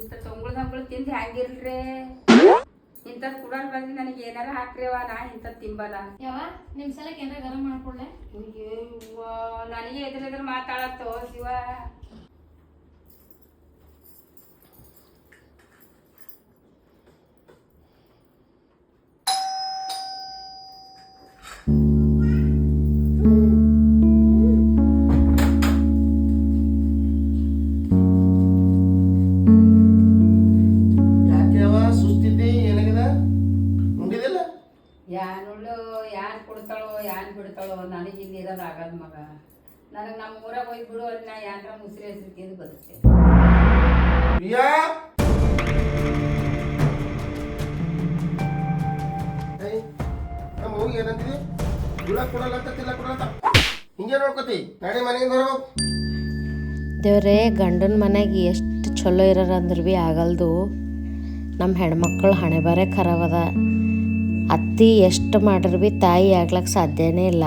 ಇಂಥ ತೊಂಗಳು ತಿಂದು ಹ್ಯಾಂಗಿರ್ಲ್ರಿ ಇಂಥದ್ದು ಕುಡಲ್ ಬಂದು ನನಗೆ ಏನಾರ ಹಾಕ್ರಿವ ನಾ ಇಂಥದ್ದು ತಿಂಬಲ್ಲ. ಯಾವ ನಿಮ್ಮ ಸಲಕ್ಕೆ ಏನಾರ ಗರಂ ಮಾಡ್ಕೊಳ್ಳೆ? ನನಗೆ ಎದುರು ಮಾತಾಡತ್ತೋ ಶಿವ. ಯಾನ್ ಕೊಡ್ತಾಳೋ ಯಾನ್ ಬಿಡ್ತಾಳೋ ನನಗೆ ಇಲ್ಲಿ ಇರೋದು ಆಗದ ಮಗ. ನನಗೆ ನಮ್ಮ ಊರಾಗ ಹೋಗಿ ಬಿಡು ಅಲ್ಲಿ ನಾ ಯಾರ ಮುಸ್ರಿ ಹೆಸರು ತಿಂದು ಬರುತ್ತೆ. ದೇವ್ರೇ ಗಂಡನ ಮನೆಗೆ ಎಷ್ಟು ಚಲೋ ಇರೋರು ಅಂದ್ರೆ ಭೀ ಆಗಲ್ದು. ನಮ್ಮ ಹೆಣ್ಮಕ್ಳು ಹಣೆ ಬರೇ ಖರಾಬದ. ಅತ್ತಿ ಎಷ್ಟು ಮಾಡ್ರಿ ಭೀ ತಾಯಿ ಆಗ್ಲಕ್ಕೆ ಸಾಧ್ಯನೇ ಇಲ್ಲ.